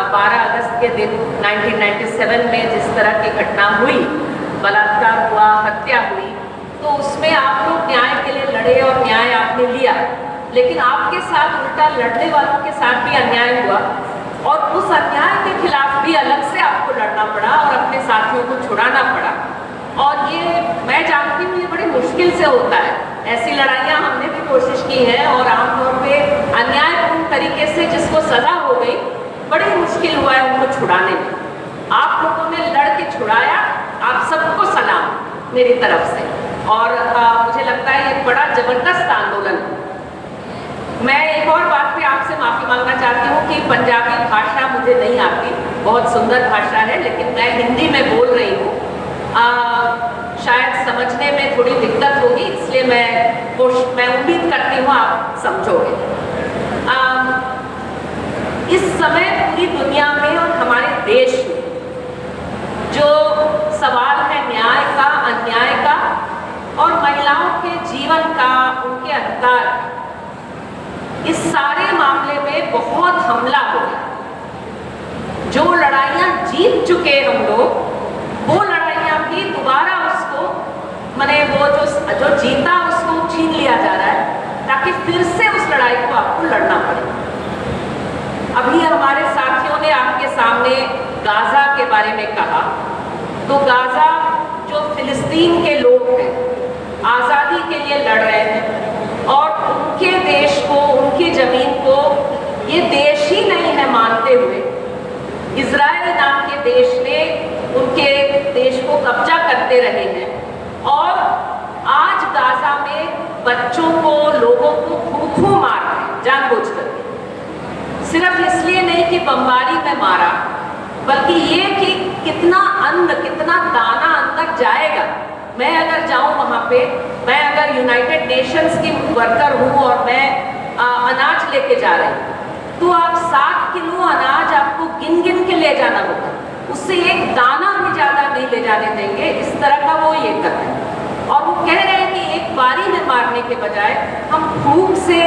12 अगस्त के दिन 1997 में जिस तरह की घटना हुई, बलात्कार हुआ, हत्या हुई, तो उसमें आप लोग न्याय के लिए लड़े और न्याय आपने लिया, लेकिन आपके साथ उल्टा लड़ने वालों के साथ भी अन्याय हुआ और उस अन्याय के खिलाफ भी अलग से आपको लड़ना पड़ा और अपने साथियों को छुड़ाना पड़ा। और ये मैं जानती हूँ, ये बड़ी मुश्किल से होता है। ऐसी लड़ाइयाँ हमने भी कोशिश की है और आमतौर पे अन्यायपूर्ण तरीके से जिसको सजा हो गई, बड़ी मुश्किल हुआ है उनको छुड़ाने में। आप लोगों ने लड़ के छुड़ाया, आप सबको सलाम मेरी तरफ से। और मुझे लगता है ये बड़ा जबरदस्त आंदोलन। मैं एक और बात पे आपसे माफ़ी मांगना चाहती हूँ कि पंजाबी भाषा मुझे नहीं आती, बहुत सुंदर भाषा है, लेकिन मैं हिंदी में बोल रही हूँ। शायद समझने में थोड़ी दिक्कत होगी, इसलिए मैं उम्मीद करती हूँ आप समझोगे। इस समय पूरी दुनिया में और हमारे देश में जो सवाल है न्याय का, अन्याय का और महिलाओं के जीवन का, उनके अधिकार का, इस सारे मामले में बहुत हमला हो गया। जो लड़ाइयाँ जीत चुके हम लोग, वो लड़ाइयाँ भी दोबारा उसको वो जो जीता उसको छीन लिया जा रहा है, ताकि फिर से उस लड़ाई को आपको लड़ना पड़े। अभी हमारे साथियों ने आपके सामने गाजा के बारे में कहा, तो गाजा जो फिलिस्तीन के लोग हैं, आज़ादी के लिए लड़ रहे हैं और उनके देश को, उनकी ज़मीन को ये देश ही नहीं है मानते हुए इजराइल नाम के देश ने उनके देश को कब्जा करते रहे हैं। और आज गाजा में बच्चों को, लोगों को खूब मार रहे हैं जानबूझकर, सिर्फ इसलिए नहीं कि बमबारी में मारा, बल्कि ये कि कितना अन्न, कितना दाना अंदर जाएगा। मैं अगर जाऊं वहाँ पे, मैं अगर यूनाइटेड नेशंस की वर्कर हूँ और मैं अनाज लेके जा रही हूँ, तो आप 7 किलो अनाज आपको गिन गिन के ले जाना होगा, उससे एक दाना भी ज़्यादा नहीं ले जाने देंगे। इस तरह का वो ये कर रहे हैं और वो कह रहे हैं कि एक बारी में मारने के बजाय हम खूब से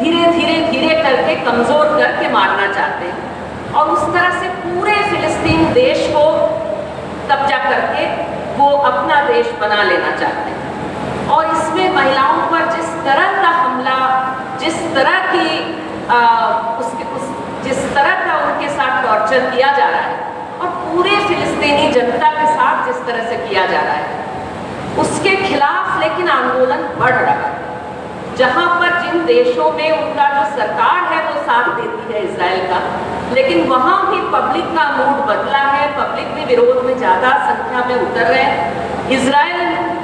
धीरे धीरे धीरे करके, कमज़ोर करके मारना चाहते हैं और उस तरह से पूरे फिलिस्तीन देश को कब्जा करके वो अपना देश बना लेना चाहते हैं। और इसमें महिलाओं पर जिस तरह का हमला, जिस तरह की जिस तरह का उनके साथ टॉर्चर किया जा रहा है और पूरे फिलिस्तीनी जनता के साथ जिस तरह से किया जा रहा है, उसके खिलाफ लेकिन आंदोलन बढ़ रहा है। जहां पर जिन देशों में उनका जो सरकार है वो साथ देती है इजराइल का, लेकिन वहां भी पब्लिक का मूड बदला है, पब्लिक भी विरोध में ज़्यादा संख्या में उतर रहे हैं। इजराइल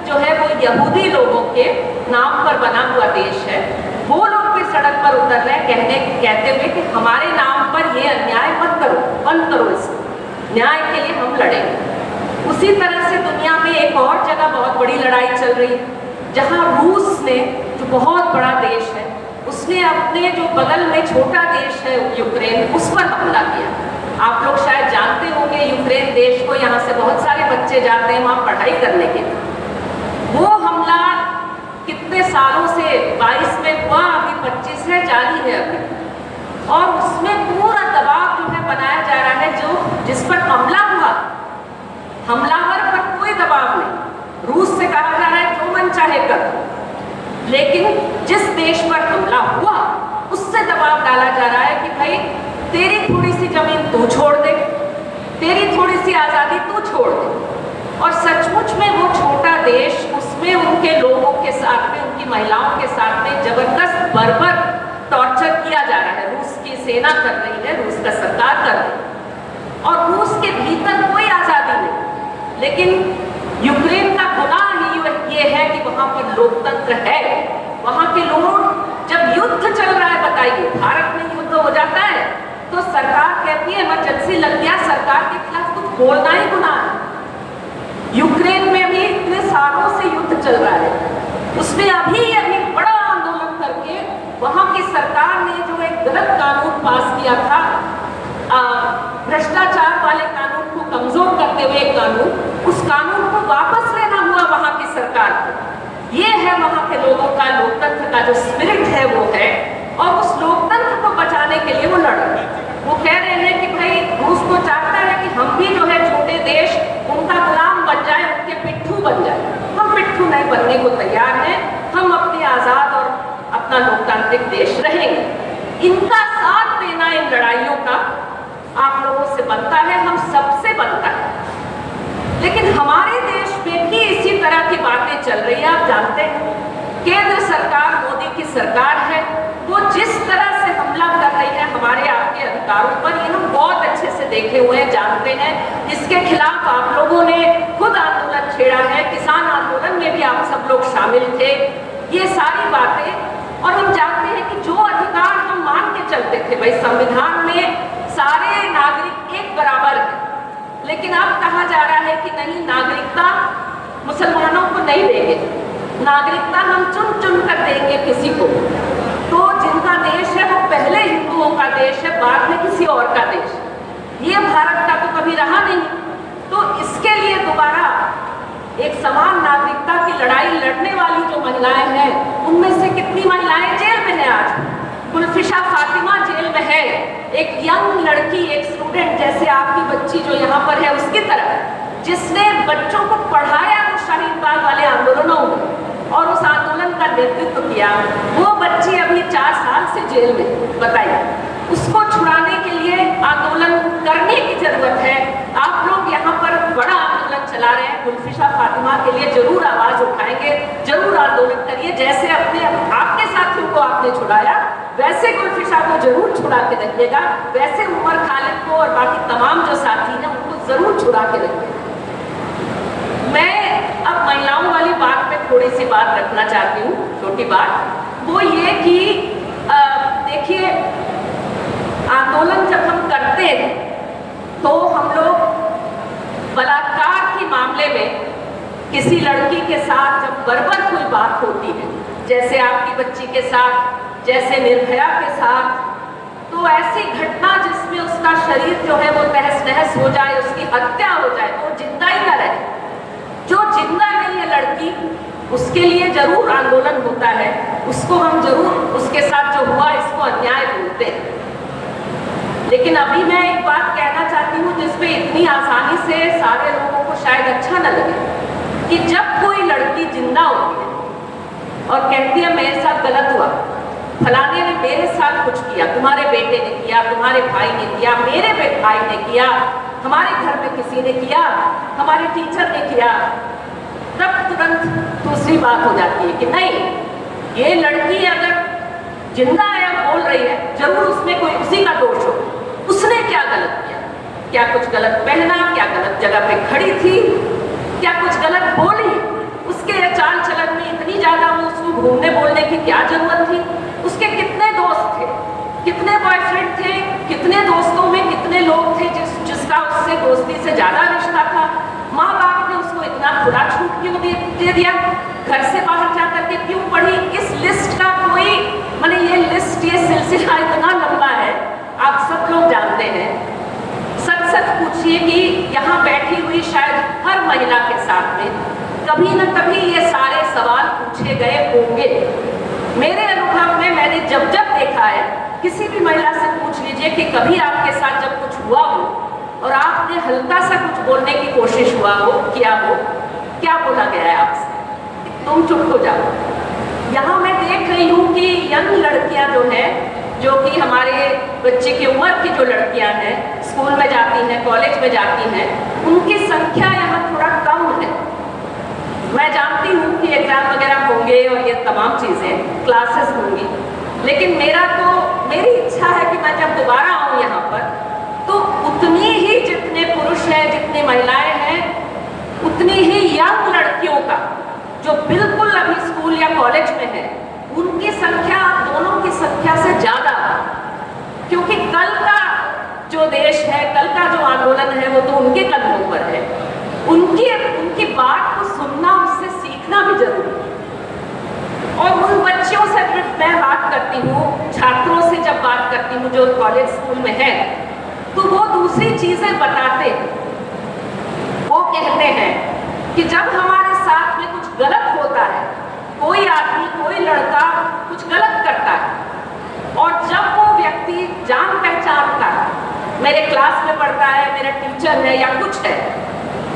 जो है वो यहूदी लोगों के नाम पर बना हुआ देश है, वो लोग भी सड़क पर उतर रहे हैं कहते हुए कि हमारे नाम पर ये अन्याय मत करो, बंद करो इसको, न्याय के लिए हम लड़ेंगे। उसी तरह से दुनिया में एक और जगह बहुत बड़ी लड़ाई चल रही है, जहां रूस ने, जो बहुत बड़ा देश है, उसने अपने जो बगल में छोटा देश है यूक्रेन, उस पर हमला किया। आप लोग शायद जानते होंगे, यूक्रेन देश को यहाँ से बहुत सारे बच्चे जाते हैं वहाँ पढ़ाई करने के लिए। वो हमला कितने सालों से 22 में हुआ, अभी 25 है, जारी है अभी, और उसमें पूरा दबाव जो है बनाया जा रहा है। जो जिस पर हमला हुआ, हमलावर पर कोई दबाव नहीं, रूस से कहा जा रहा है जो मन चाहे कर, लेकिन जिस देश पर हमला हुआ उससे दबाव डाला जा रहा है कि भाई तेरी थोड़ी सी जमीन तू छोड़ दे, तेरी थोड़ी सी आज़ादी तू छोड़ दे। और सचमुच में वो छोटा देश, उसमें उनके लोगों के साथ में, उनकी महिलाओं के साथ में जबरदस्त बर्बर टॉर्चर किया जा रहा है। रूस की सेना कर रही है, रूस का सरकार कर रही है और रूस के भीतर कोई आज़ादी नहीं। लेकिन यूक्रेन का गुनाह ही ये है कि वहाँ पर लोकतंत्र है। वहाँ के लोग, जब युद्ध चल रहा है, बताइए, भारत में युद्ध हो जाता है तो सरकार कहती है इमरजेंसी लग गया, सरकार के खिलाफ कुछ बोलना ही गुनाह है। यूक्रेन में भी इतने सालों से युद्ध चल रहा है, उसमें अभी बड़ा आंदोलन करके वहाँ की सरकार ने जो एक गलत कानून पास किया था, भ्रष्टाचार वाले कानून को कमजोर करते हुए एक कानून, उस कानून को वापस लेना हुआ वहाँ की सरकार को। ये है वहाँ के लोगों का लोकतंत्र का जो स्पिरिट है वो है, और उस लोकतंत्र को बचाने के लिए वो लड़ रहे हैं। वो कह रहे हैं कि भाई इनका साथ देना इन लड़ाइयों का आप लोगों से बनता है, हम सबसे बनता है। लेकिन हमारे देश में भी इसी तरह की बातें चल रही है। आप जानते हैं केंद्र सरकार, मोदी की सरकार है, वो जिस तरह से हमला कर रही है हमारे आपके अधिकारों पर, ये हम बहुत अच्छे से देखे हुए हैं, जानते हैं। इसके खिलाफ आप लोगों ने खुद आंदोलन छेड़ा है, किसान आंदोलन में भी आप सब लोग शामिल थे। ये सारी बातें, और हम जानते हैं कि जो अधिकार हम मान के चलते थे, भाई संविधान में सारे नागरिक एक बराबर है, लेकिन अब कहा जा रहा है कि नहीं, नागरिकता मुसलमानों को नहीं देंगे, नागरिकता हम चुन चुन कर देंगे किसी को। तो जिनका देश है वो पहले हिंदुओं का देश है, बाद में किसी और का देश। ये भारत का तो कभी रहा नहीं। तो इसके लिए दोबारा एक समान नागरिकता की लड़ाई लड़ने वाली जो महिलाएं हैं, उनमें से कितनी महिलाएं जेल में हैं आज। गुलफिशा फातिमा जेल में है, एक यंग लड़की, एक स्टूडेंट, जैसे आपकी बच्ची जो यहाँ पर है उसकी तरह, जिसने बच्चों को पढ़ाया वो शाहीन बाग वाले आंदोलनों में और उस आंदोलन का नेतृत्व किया, वो बच्ची अभी 4 साल से जेल में। बताइए, उसको छुड़ाने के लिए आंदोलन करने की जरूरत है। आप लोग यहाँ पर बड़ा आंदोलन चला रहे हैं, गुलफिशा फातिमा के लिए जरूर आवाज उठाएंगे, जरूर आंदोलन करिए। जैसे अपने आपके साथियों को आपने छुड़ाया, वैसे गुलफिशा को जरूर छुड़ा के रखिएगा, वैसे उमर खालिद को और बाकी तमाम जो साथी हैं उनको जरूर छुड़ा के रखिएगा। मैं अब महिलाओं वाली बात पे थोड़ी सी बात रखना चाहती हूँ, छोटी बात। वो ये कि देखिए, आंदोलन जब हम करते हैं तो हम लोग बलात्कार के मामले में किसी लड़की के साथ जब बर्बर कोई बात होती है, जैसे आपकी बच्ची के साथ, जैसे निर्भया के साथ, तो ऐसी घटना जिसमें उसका शरीर जो है वो तहस नहस हो जाए, उसकी हत्या हो जाए, तो जिंदा ही न रहे। जो जिंदा नहीं है लड़की, उसके लिए जरूर आंदोलन होता है, उसको हम जरूर, उसके साथ जो हुआ इसको अन्याय बोलते हैं। लेकिन अभी मैं एक बात कहना चाहती हूँ जिसपे इतनी आसानी से सारे लोगों को शायद अच्छा न लगे, कि जब कोई लड़की जिंदा होती है और कहती है मेरे साथ गलत हुआ, फलाने ने मेरे साथ कुछ किया, तुम्हारे बेटे ने किया, तुम्हारे भाई ने किया, मेरे भाई ने किया, हमारे घर में किसी ने किया, हमारे टीचर ने किया, तब तुरंत दूसरी बात हो जाती है कि नहीं, ये लड़की अगर जिंदा है, बोल रही है, जरूर उसमें कोई उसी का दोष हो। उसने क्या गलत किया? क्या कुछ गलत पहना? क्या गलत जगह पे खड़ी थी? क्या कुछ गलत बोली? उसके चाल चलन में इतनी ज्यादा वो उसको घूमने बोलने की क्या जरूरत थी? उसके कितने दोस्त थे, कितने बॉयफ्रेंड थे, कितने दोस्तों में कितने लोग थे जिसका उससे दोस्ती से ज्यादा रिश्ता था? माँ बाप ने उसको इतना खुला छूट क्यों दे दिया? घर से बाहर जाकर के क्यों पढ़ी? इस लिस्ट का कोई, माने ये लिस्ट, ये सिलसिला इतना लंबा है, आप सब लोग जानते हैं। सच सच पूछिए कि यहाँ बैठी हुई शायद हर महिला के साथ में कभी न कभी ये सारे सवाल पूछे गए होंगे। मेरे अनुभव में मैंने जब जब देखा है, किसी भी महिला से पूछ लीजिए कि कभी आपके साथ जब कुछ हुआ हो और आपने हल्का सा कुछ बोलने की कोशिश हुआ हो, किया हो, क्या बोला गया है आपसे? तुम चुप हो जाओ। यहाँ मैं देख रही हूँ कि यंग लड़कियाँ जो हैं, जो कि हमारे बच्चे की उम्र की जो लड़कियाँ हैं, स्कूल में जाती हैं, कॉलेज में जाती हैं, उनकी संख्या यहाँ थोड़ा कम है। मैं जानती हूँ कि एग्जाम वगैरह होंगे और ये तमाम चीज़ें, क्लासेस होंगी, लेकिन मेरी इच्छा है कि मैं जब दोबारा आऊँ यहाँ पर, तो उतनी ही जितने पुरुष हैं, जितनी महिलाएं हैं, उतनी ही यंग लड़कियों का, जो बिल्कुल अभी स्कूल या कॉलेज में है, उनकी संख्या दोनों की संख्या से ज्यादा, क्योंकि कल का जो देश है, कल का जो आंदोलन है, वो तो उनके कदमों पर है। उनकी बात को सुनना, उससे सीखना भी जरूरी है। और उन बच्चों से मैं बात करती हूँ, छात्रों से जब बात करती हूँ जो कॉलेज स्कूल में है, तो वो दूसरी चीजें बताते हैं। वो कहते हैं कि जब हमारे साथ में कुछ गलत होता है, कोई आदमी, कोई लड़का कुछ गलत करता है, और जब वो व्यक्ति जान पहचान का मेरे क्लास में पढ़ता है, मेरा टीचर है या कुछ है,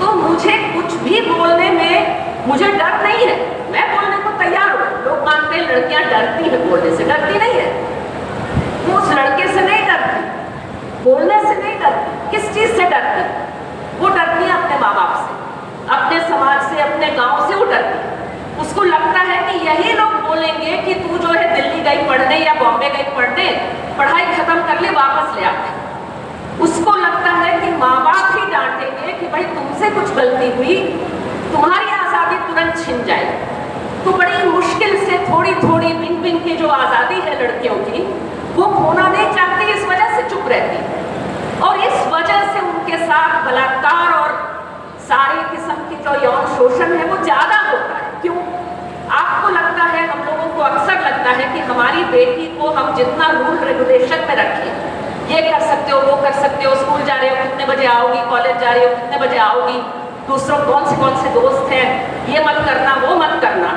तो मुझे कुछ भी बोलने में मुझे डर नहीं है, मैं बोलने को तैयार हूँ। लोग मानते हैं लड़कियां डरती हैं बोलने से, डरती नहीं है। वो उस लड़के से नहीं डरती, बोलने से नहीं डरती, किस चीज से डरती? वो डरती है अपने माँ बाप से, अपने समाज से, अपने गांव से वो डरती है। उसको लगता है कि यही लोग बोलेंगे कि तू जो है दिल्ली गई पढ़ने या बॉम्बे गई पढ़ने, पढ़ाई खत्म कर ले, वापस ले आते। उसको लगता है कि माँ बाप ही डांटेंगे कि भाई तुमसे कुछ गलती हुई, तुम्हारी आज़ादी तुरंत छिन जाएगी। तो बड़ी मुश्किल से थोड़ी थोड़ी बिन बिन की जो आज़ादी है लड़कियों की, वो खोना नहीं चाहती, इस वजह से चुप रहती। और इस वजह से उनके साथ बलात्कार और सारे किस्म की जो यौन शोषण है वो ज़्यादा होता है। क्यों? आपको लगता है, हम लोगों को अक्सर लगता है कि हमारी बेटी को हम जितना रूल रेगुलेशन में रखें, ये कर सकते हो, वो कर सकते हो, स्कूल जा रहे हो कितने बजे आओगी, कॉलेज जा रहे हो कितने बजे आओगी, दूसरों कौन से दोस्त हैं, ये मत करना, वो मत करना।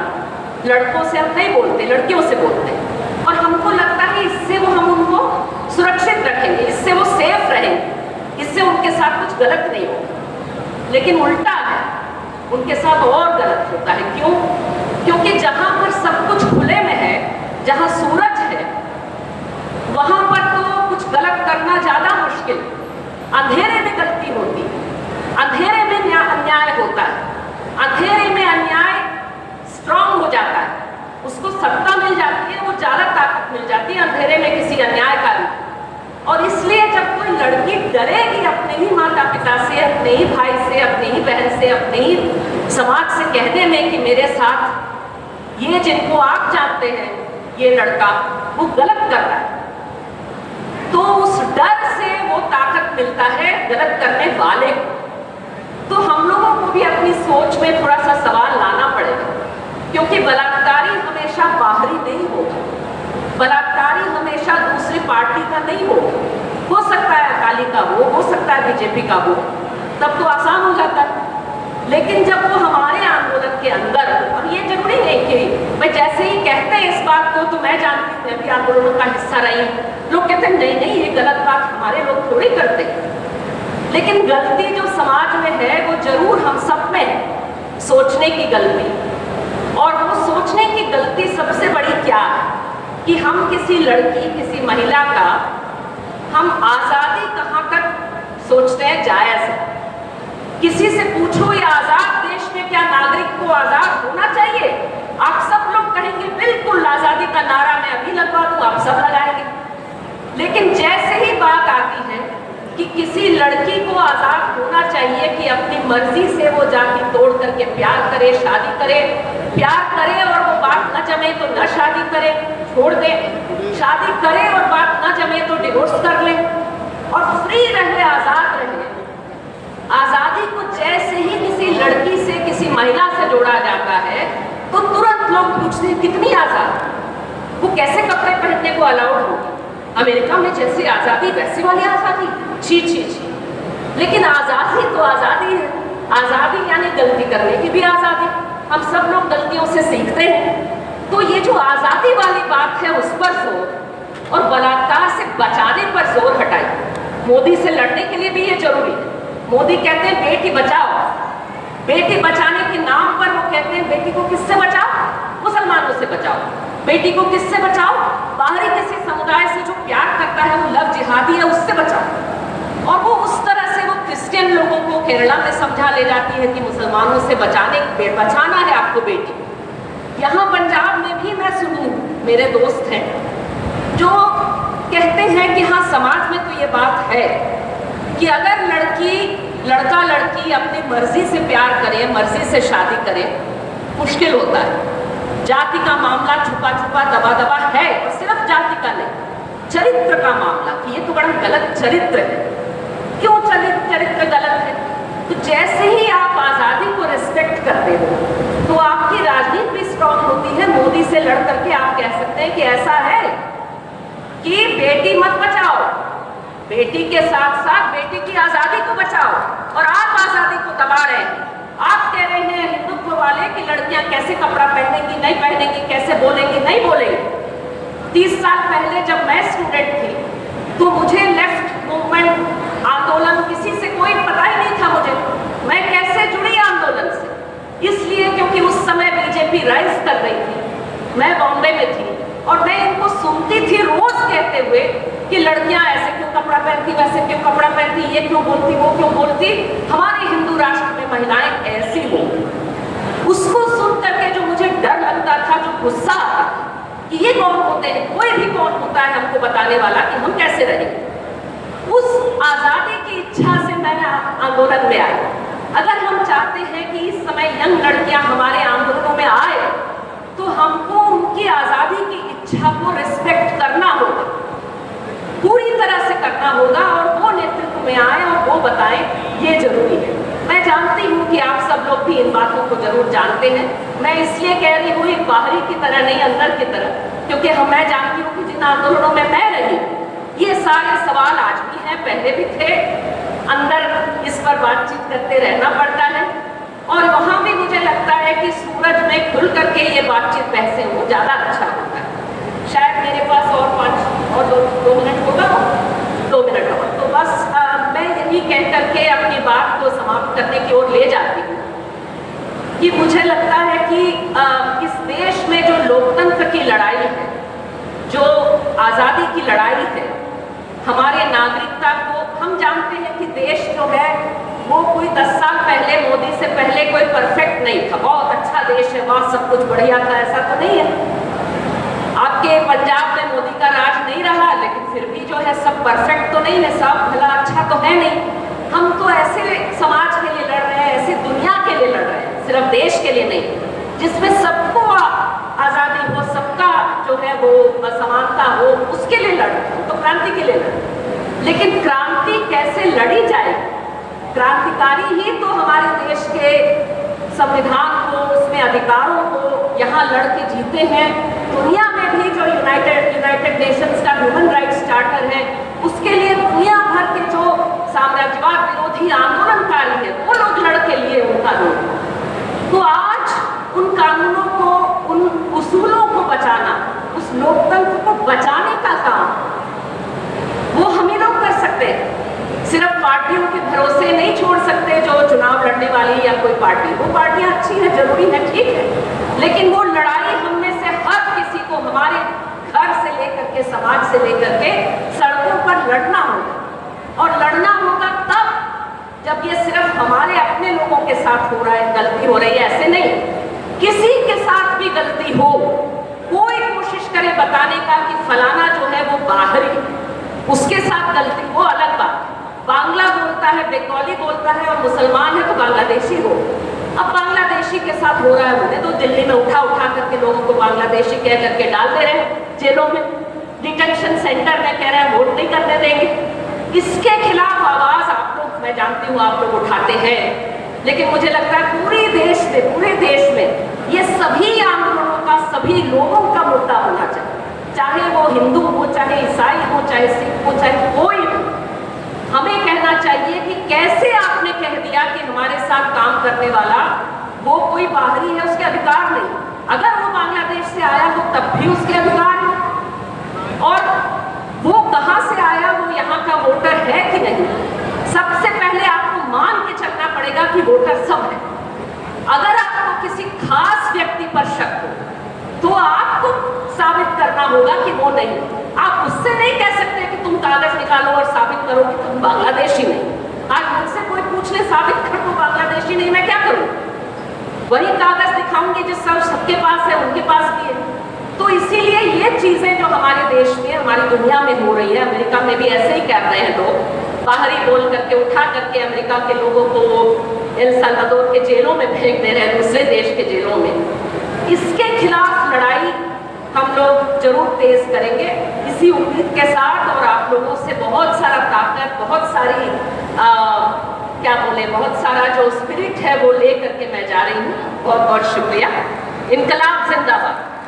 लड़कों से हम नहीं बोलते, लड़कियों से बोलते हैं। और हमको लगता है इससे वो हम उनको सुरक्षित रखेंगे, इससे वो सेफ रहेंगे, इससे उनके साथ कुछ गलत नहीं होगा। लेकिन उल्टा है, उनके साथ और गलत होता है। क्यों? क्योंकि जहाँ पर सब कुछ खुले में है, जहाँ सूरज है, वहाँ पर तो कुछ गलत करना ज़्यादा मुश्किल। अंधेरे में गलती होती है, अंधेरे में अन्याय होता है, अंधेरे में अन्याय स्ट्रांग हो जाता है, उसको सत्ता मिल जाती है, वो ज़्यादा ताकत मिल जाती है अंधेरे में किसी अन्यायकारी। और इसलिए जब कोई लड़की डरेगी अपने ही माता पिता से, अपने ही भाई से, अपने ही बहन से, अपने ही समाज से कहने में कि मेरे साथ ये जिनको आप जानते हैं ये लड़का वो गलत कर रहा है, तो उस डर से वो ताकत मिलता है गलत करने वाले को। तो हम लोगों को भी अपनी सोच में थोड़ा सा सवाल लाना पड़ेगा, क्योंकि बलात्कारी हमेशा बाहरी नहीं होगा, बलात्कारी हमेशा दूसरी पार्टी का नहीं हो सकता है अकाली का हो सकता है बीजेपी का हो, तब तो आसान हो जाता है। लेकिन जब वो हमारे आंदोलन के अंदर, और ये जरूरी नहीं कि मैं जैसे ही कहते हैं इस बात को, तो मैं जानती हूँ, मैं भी आंदोलनों का हिस्सा रही हूँ, लोग कहते हैं नहीं नहीं ये गलत बात हमारे लोग थोड़ी करते। लेकिन गलती जो समाज में है वो जरूर हम सब में है, सोचने की गलती। और वो सोचने की गलती सबसे बड़ी क्या है कि हम किसी लड़की, किसी महिला का हम आज़ादी कहाँ तक सोचते हैं जायज़ है। किसी से पूछो ये आज़ाद देश में क्या नागरिक को आज़ाद होना चाहिए, आप सब लोग कहेंगे बिल्कुल आज़ादी का नारा मैं अभी लगवा दूँ, आप सब लगाएंगे। लेकिन जैसे ही बात आती है कि किसी लड़की को आज़ाद होना चाहिए कि अपनी मर्जी से वो जाति तोड़ करके प्यार करे, शादी करे, प्यार करे और वो बात न जमे तो न शादी करे, छोड़ दे, शादी करे और बात न जमे तो डिवोर्स कर ले और फ्री रहे, आज़ाद रहे। आज़ादी को जैसे ही किसी लड़की से, किसी महिला से जोड़ा जाता है तो तुरंत लोग पूछते हैं कितनी आज़ाद, वो कैसे कपड़े पहनने को अलाउड होगी, अमेरिका में जैसी आज़ादी वैसी वाली आज़ादी, छी छी छी। लेकिन आज़ादी तो आज़ादी है, आज़ादी यानी गलती करने की भी आज़ादी, हम सब लोग गलतियों से सीखते हैं। तो ये जो आज़ादी वाली बात है उस पर जोर और बलात्कार से बचाने पर जोर हटाई। मोदी से लड़ने के लिए भी ये जरूरी है। मोदी कहते हैं बेटी बचाओ, बेटी बचाने के नाम पर वो कहते हैं बेटी को किससे बचाओ, मुसलमानों से बचाओ। बेटी को किससे बचाओ, बाहरी किसी समुदाय से जो प्यार करता है, वो लव जिहादी है, उससे बचाओ। और वो उस तरह से वो क्रिश्चियन लोगों को केरला में समझा ले जाती है कि मुसलमानों से बचाना है आपको बेटी। यहाँ पंजाब में भी मैं सुनी, मेरे दोस्त हैं जो कहते हैं कि हाँ समाज में तो ये बात है कि अगर लड़का लड़की अपनी मर्जी से प्यार करे, मर्जी से शादी करे, मुश्किल होता है। जाति का मामला छुपा छुपा दबा दबा है, और सिर्फ जाति का नहीं, चरित्र का मामला कि ये तो बड़ा गलत चरित्र है। क्यों चरित्र गलत है? तो जैसे ही आप आज़ादी को रिस्पेक्ट करते हो तो आपकी राजनीति भी स्ट्रांग होती है। मोदी से लड़ करके आप कह सकते हैं कि ऐसा है कि बेटी मत बचाओ, बेटी के साथ साथ बेटी की आज़ादी को बचाओ, और आप आज़ादी को दबा रहे हैं। आप कह रहे हैं हिंदुत्व वाले कि लड़कियां कैसे कपड़ा पहनेंगी, नहीं पहनेंगी, कैसे बोलेंगी, नहीं बोलेंगी। 30 साल पहले जब मैं स्टूडेंट थी तो मुझे लेफ्ट मूवमेंट आंदोलन किसी से कोई पता ही नहीं था मुझे, मैं कैसे जुड़ी आंदोलन से, इसलिए क्योंकि उस समय बीजेपी राइज कर रही थी, मैं बॉम्बे में थी और मैं इनको सुनती थी रोज कहते हुए कि लड़कियां ऐसे क्यों कपड़ा पहनती, वैसे क्यों कपड़ा पहनती, ये क्यों बोलती, वो क्यों बोलती, हमारे हिंदू राष्ट्र में महिलाएं ऐसी हो। उसको सुन करके जो मुझे डर लगता था, जो गुस्सा आता कि ये कौन होते हैं, कोई भी कौन होता है हमको बताने वाला कि हम कैसे रहेंगे, उस आजादी की इच्छा से मैं आंदोलन में आई। अगर हम चाहते हैं कि इस समय यंग लड़कियां हमारे आंदोलनों में आए तो हमको उनकी आजादी की इच्छा को रिस्पेक्ट करना होगा, पूरी तरह से करना होगा, और वो नेतृत्व में आए और वो बताएं, ये जरूरी है। मैं जानती हूँ कि आप सब लोग भी इन बातों को जरूर जानते हैं। मैं इसलिए कह रही हूँ, एक बाहरी की तरह नहीं, अंदर की तरह, क्योंकि मैं जानती हूँ कि जिन आंदोलनों में मैं रही, ये सारे सवाल आज भी हैं, पहले भी थे, अंदर इस पर बातचीत करते रहना पड़ता है, और वहां भी मुझे लगता है कि सूरज में खुल करके ये बातचीत बहसे हो ज्यादा अच्छा होता है। शायद मेरे पास और दो मिनट होगा, 2 मिनट और, तो बस मैं यही कह करके अपनी बात को समाप्त करने की ओर ले जाती हूँ कि मुझे लगता है कि इस देश में जो लोकतंत्र की लड़ाई है, जो आजादी की लड़ाई है, हमारे नागरिकता को, हम जानते हैं कि देश जो है वो कोई 10 साल पहले, मोदी से पहले कोई परफेक्ट नहीं था, बहुत अच्छा देश है, वहां सब कुछ बढ़िया था, ऐसा तो नहीं है। आपके पंजाब में मोदी का राज नहीं रहा, लेकिन फिर भी जो है सब परफेक्ट तो नहीं है, सब भला अच्छा तो है नहीं। हम तो ऐसे समाज के लिए लड़ रहे हैं, ऐसे दुनिया के लिए लड़ रहे हैं, सिर्फ देश के लिए नहीं, जिसमें सबको आजादी हो, सबका जो है वो समानता हो, उसके लिए लड़ रहे हैं, तो क्रांति के लिए लड़ रहे हैं। लेकिन क्रांति कैसे लड़ी जाए? क्रांतिकारी ही तो हमारे देश के संविधान को, उसमें अधिकारों को यहाँ लड़ के जीते हैं। दुनिया में भी जो यूनाइटेड नेशंस का ह्यूमन राइट्स चार्टर है, उसके लिए दुनिया भर के जो साम्राज्यवाद विरोधी आंदोलनकारी है, वो लोग लड़ के लिए उन कानून। तो आज उन कानूनों को, उन उसूलों को बचाना, उस लोकतंत्र को बचाने का काम वो हम ही लोग कर सकते हैं। सिर्फ पार्टियों के भरोसे नहीं छोड़ सकते जो चुनाव लड़ने वाली या कोई पार्टी, वो पार्टियां अच्छी है, जरूरी है, ठीक है, लेकिन वो लड़ाई हम में से हर किसी को हमारे घर से लेकर के, समाज से लेकर के सड़कों पर लड़ना होगा। और लड़ना होगा तब जब ये सिर्फ हमारे अपने लोगों के साथ हो रहा है, गलती हो रही है, ऐसे नहीं, किसी के साथ भी गलती हो, कोई कोशिश करे बताने का कि फलाना जो है वो बाहरी, उसके साथ गलती, वो अलग बात। बांग्ला बोलता है, बंगाली बोलता है और मुसलमान है तो बांग्लादेशी हो। अब बांग्लादेशी के साथ हो रहा है, उन्हें तो दिल्ली में उठा करके लोगों को बांग्लादेशी कह करके डाल दे रहे हैं जेलों में, डिटेंशन सेंटर में कह रहे हैं वोट नहीं करने देंगे। इसके खिलाफ आवाज आप लोग, मैं जानती हूँ आप लोग उठाते हैं, लेकिन मुझे लगता है पूरे देश में ये सभी आंदोलनों का, सभी लोगों का मुद्दा होना चाहिए, चाहे वो हिंदू हो, चाहे ईसाई हो, चाहे सिख हो, चाहे कोई हो। हमें कहना चाहिए कि कैसे आपने कह दिया कि हमारे साथ काम करने वाला वो कोई बाहरी है, उसके अधिकार नहीं। अगर वो बांग्लादेश से आया हो तब भी उसके अधिकार है, और वो कहां से आया, वो यहाँ का वोटर है कि नहीं। सबसे पहले आपको मान के चलना पड़ेगा कि वोटर सब है। अगर आपको किसी खास व्यक्ति पर शक हो तो आपको साबित करना होगा कि वो नहीं। आप उससे नहीं कह सकते कि तुम कागज निकालो और साबित करो कि तुम बांग्लादेशी नहीं। आज मुझसे कोई पूछ ले साबित कर दो बांग्लादेशी नहीं, मैं क्या करूं? वही कागज दिखाऊंगी जिस सबके पास है, उनके पास भी है। तो इसीलिए ये चीजें जो हमारे देश में, हमारी दुनिया में हो रही है, अमेरिका में भी ऐसे ही कर रहे हैं लोग, बाहरी बोल करके उठा करके अमेरिका के लोगों को एल साल्वाडोर के जेलों में फेंक दे रहे हैं, दूसरे देश के जेलों में। इसके खिलाफ लड़ाई हम लोग जरूर तेज करेंगे, इसी उम्मीद के साथ, और आप लोगों से बहुत सारा ताकत, बहुत सारी बहुत सारा जो स्पिरिट है वो ले करके मैं जा रही हूँ। बहुत बहुत शुक्रिया। इनकलाब जिंदाबाद।